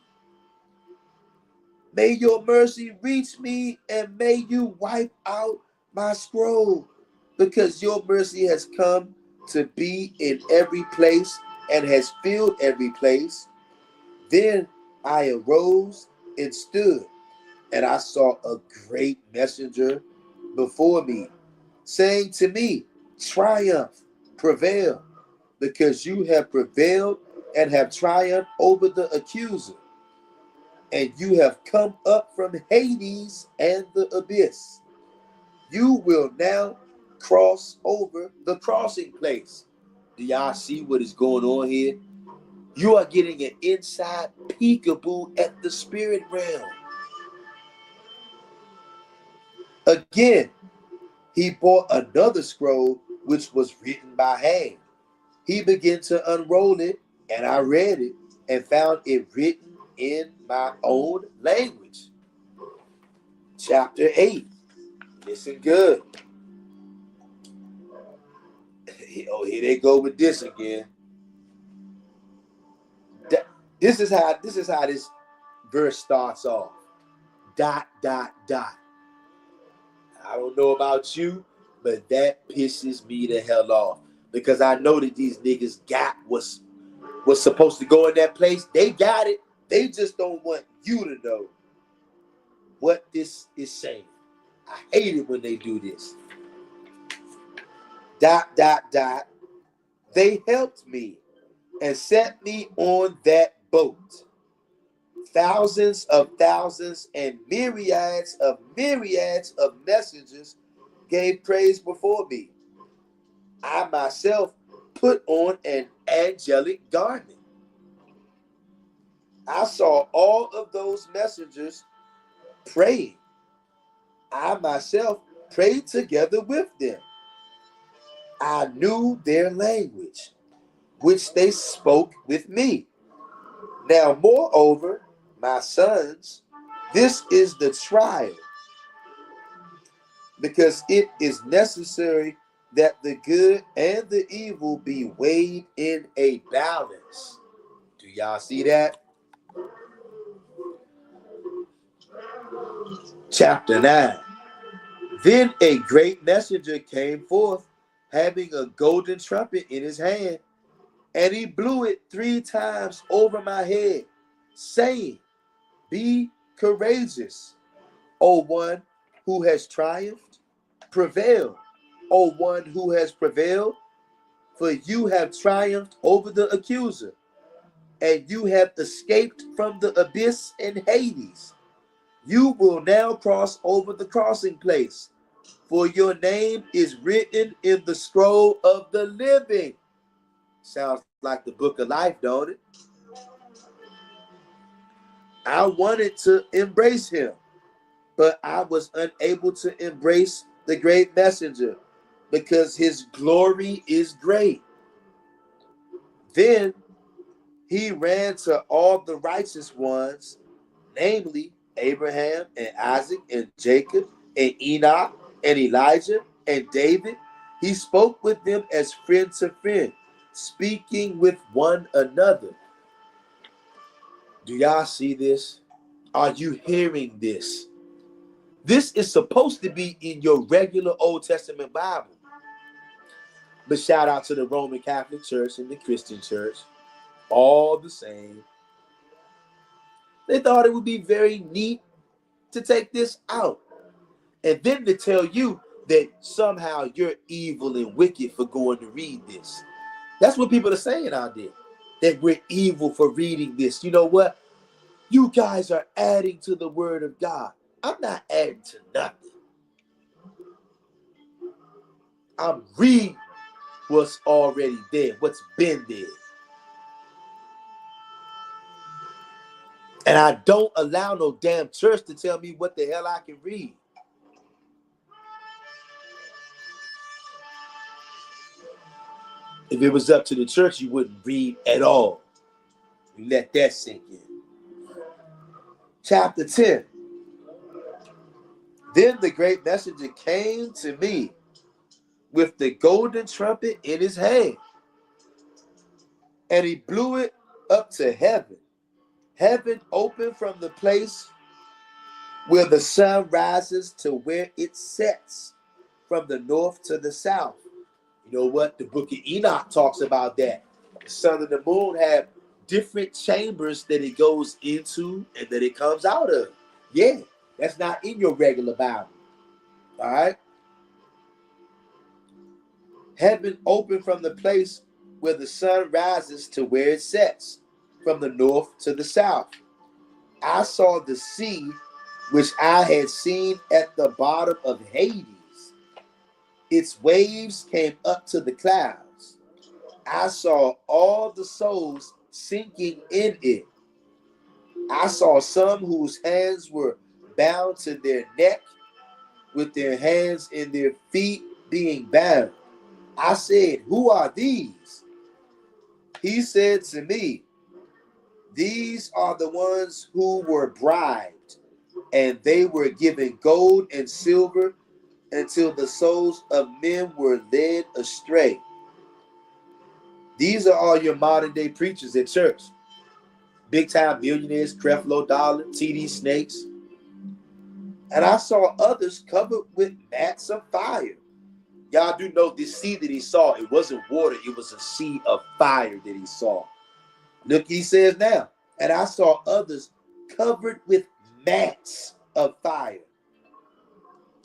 May your mercy reach me, and may you wipe out my scroll, because your mercy has come to be in every place and has filled every place. Then I arose and stood, and I saw a great messenger before me, saying to me, triumph, prevail, because you have prevailed and have triumphed over the accuser. And you have come up from Hades and the abyss. You will now cross over the crossing place. Do y'all see what is going on here? You are getting an inside peek-aboo at the spirit realm. Again, he brought another scroll which was written by hand. He began to unroll it, and I read it and found it written in my own language. Chapter 8. Listen good. Oh, here they go with this again. This is how this verse starts off. ... I don't know about you, but that pisses me the hell off, because I know that these niggas got what's supposed to go in that place. They got it. They just don't want you to know. what this is saying. I hate it when they do this. ... They helped me and set me on that boat. Thousands of thousands and myriads of messengers gave praise before me. I myself put on an angelic garment. I saw all of those messengers praying. I myself prayed together with them. I knew their language, which they spoke with me. Now, moreover, my sons, this is the trial, because it is necessary that the good and the evil be weighed in a balance. Do y'all see that? Chapter 9. Then a great messenger came forth, having a golden trumpet in his hand, and he blew it 3 times over my head, saying, Be courageous, O one who has triumphed. Prevail, O one who has prevailed, for you have triumphed over the accuser, and you have escaped from the abyss and Hades. You will now cross over the crossing place, for your name is written in the scroll of the living. Sounds like the book of life, don't it? I wanted to embrace him, but I was unable to embrace the great messenger, because his glory is great. Then he ran to all the righteous ones, namely Abraham and Isaac and Jacob and Enoch and Elijah and David. He spoke with them as friend to friend, speaking with one another. Do y'all see this? Are you hearing this? This is supposed to be in your regular Old Testament Bible. But shout out to the Roman Catholic Church and the Christian Church. All the same. They thought it would be very neat to take this out, and then to tell you that somehow you're evil and wicked for going to read this. That's what people are saying out there, that we're evil for reading this. You know what? You guys are adding to the word of God. I'm not adding to nothing. I'm reading what's already there, what's been there. And I don't allow no damn church to tell me what the hell I can read. If it was up to the church, you wouldn't read at all. You let that sink in. Chapter 10. Then the great messenger came to me with the golden trumpet in his hand, and he blew it up to heaven. Heaven opened from the place where the sun rises to where it sets, from the north to the south. You know what? The book of Enoch talks about that. The sun and the moon have different chambers that it goes into and that it comes out of. Yeah, that's not in your regular Bible. All right? Heaven opened from the place where the sun rises to where it sets, from the north to the south. I saw the sea, which I had seen at the bottom of Hades. Its waves came up to the clouds. I saw all the souls sinking in it. I saw some whose hands were bound to their neck, with their hands and their feet being bound. I said, Who are these? He said to me, These are the ones who were bribed, and they were given gold and silver until the souls of men were led astray. These are all your modern day preachers at church. Big time millionaires, Creflo Dollar, TD Snakes. And I saw others covered with mats of fire. Y'all do know this sea that he saw, it wasn't water, it was a sea of fire that he saw. Look, he says now, and I saw others covered with mats of fire.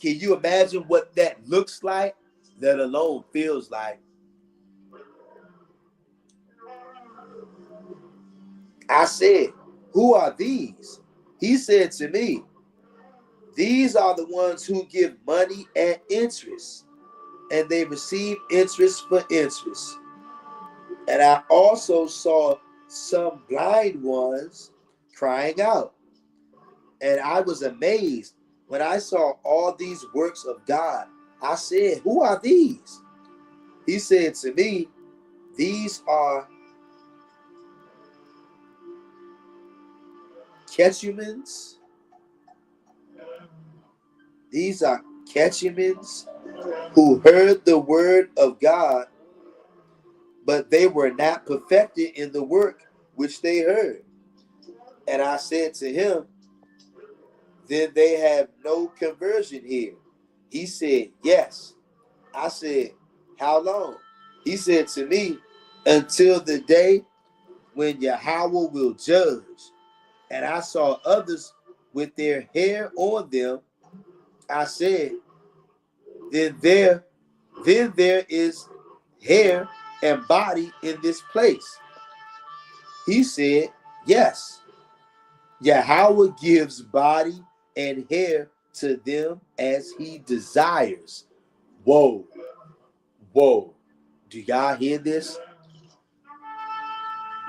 Can you imagine what that looks like, let alone feels like? I said, who are these? He said to me, these are the ones who give money at interest, and they receive interest for interest. And I also saw some blind ones crying out. And I was amazed when I saw all these works of God. I said, who are these? He said to me, these are catechumens. These are catechumens who heard the word of God, but they were not perfected in the work which they heard. And I said to him, then they have no conversion here. He said, yes. I said, how long? He said to me, until the day when Yahweh will judge. And I saw others with their hair on them. I said, then there is hair and body in this place. He said, yes. Yahweh gives body and hair to them as he desires. Whoa. Whoa. Do y'all hear this?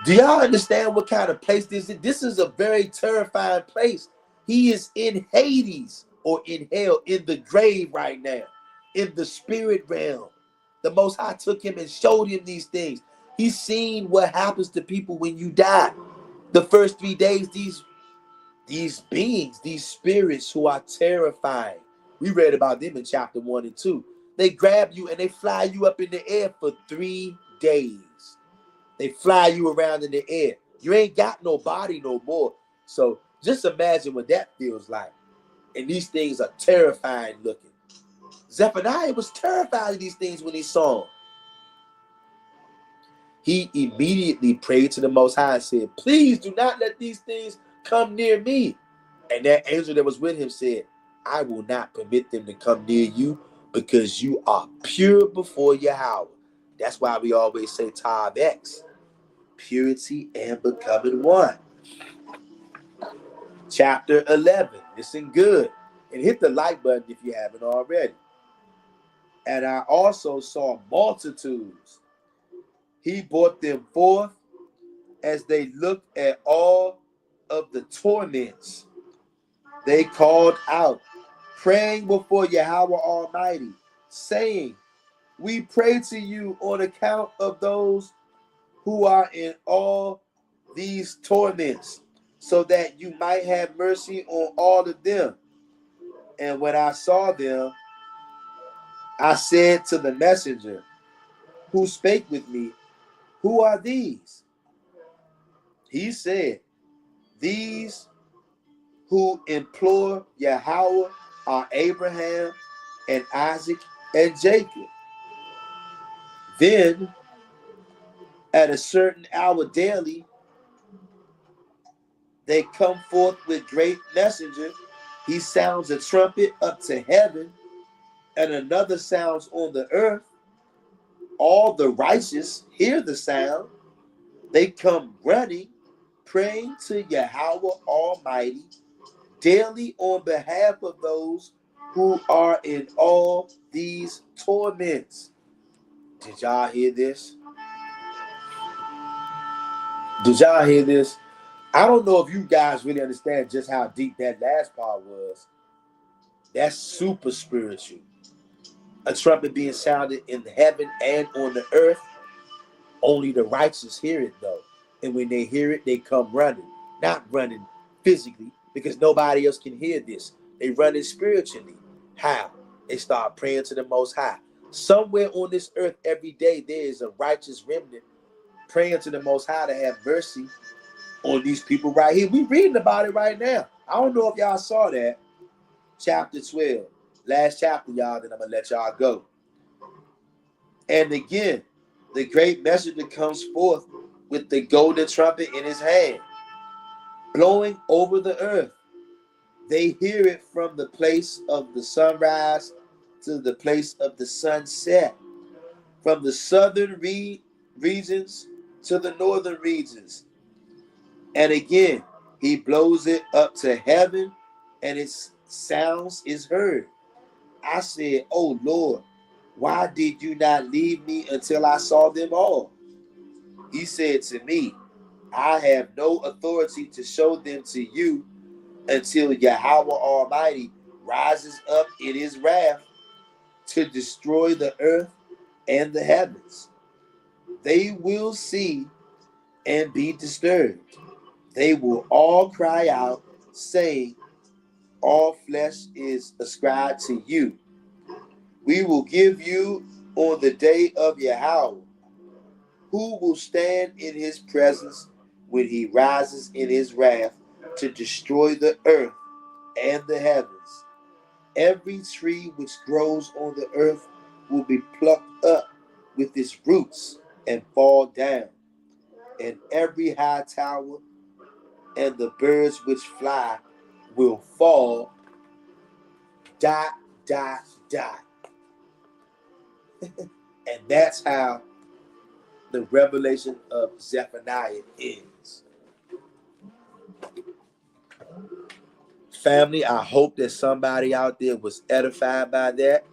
Do y'all understand what kind of place this is? This is a very terrifying place. He is in Hades, or in hell, in the grave right now, in the spirit realm. The Most High took him and showed him these things. He's seen what happens to people when you die. The first 3 days, these beings, these spirits who are terrifying. We read about them in chapter 1 and 2. They grab you and they fly you up in the air for 3 days. They fly you around in the air. You ain't got no body no more. So just imagine what that feels like. And these things are terrifying looking. Zephaniah was terrified of these things when he saw them. He immediately prayed to the Most High and said, please do not let these things come near me. And that angel that was with him said, I will not permit them to come near you because you are pure before Yahweh. That's why we always say Tav X, purity and becoming one. Chapter 11. Listen good. And hit the like button if you haven't already. And I also saw multitudes. He brought them forth as they looked at all of the torments. They called out, praying before Yahweh Almighty, saying, we pray to you on account of those who are in all these torments, so that you might have mercy on all of them. And when I saw them, I said to the messenger who spake with me, who are these? He said, these who implore Yahweh are Abraham and Isaac and Jacob. Then at a certain hour daily, they come forth with great messenger. He sounds a trumpet up to heaven, and another sounds on the earth. All the righteous hear the sound. They come running, praying to Yahweh Almighty daily on behalf of those who are in all these torments. Did y'all hear this? Did y'all hear this? I don't know if you guys really understand just how deep that last part was. That's super spiritual. A trumpet being sounded in heaven and on the earth. Only the righteous hear it though. And when they hear it, they come running. Not running physically, because nobody else can hear this. They run it spiritually. How? They start praying to the Most High. Somewhere on this earth every day, there is a righteous remnant praying to the Most High to have mercy on these people right here. We reading about it right now. I don't know if y'all saw that. Chapter 12. Last chapter, y'all, then I'm going to let y'all go. And again, the great messenger comes forth with the golden trumpet in his hand, blowing over the earth. They hear it from the place of the sunrise to the place of the sunset, from the southern regions to the northern regions. And again, he blows it up to heaven, and its sounds is heard. I said, "Oh Lord, why did you not leave me until I saw them all?" He said to me, "I have no authority to show them to you until Yahweh Almighty rises up in his wrath to destroy the earth and the heavens. They will see and be disturbed. They will all cry out, saying, all flesh is ascribed to you. We will give you on the day of Yahweh. Who will stand in his presence when he rises in his wrath to destroy the earth and the heavens? Every tree which grows on the earth will be plucked up with its roots and fall down, and every high tower and the birds which fly will fall, dot, dot, dot." And that's how the revelation of Zephaniah ends. Family, I hope that somebody out there was edified by that.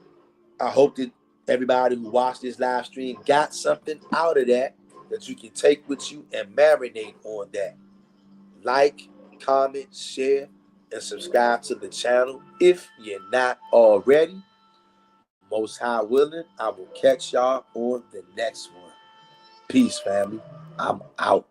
I hope that everybody who watched this live stream got something out of that you can take with you and marinate on that. Like, comment, share, and subscribe to the channel if you're not already. Most High willing, I will catch y'all on the next one. Peace, family. I'm out.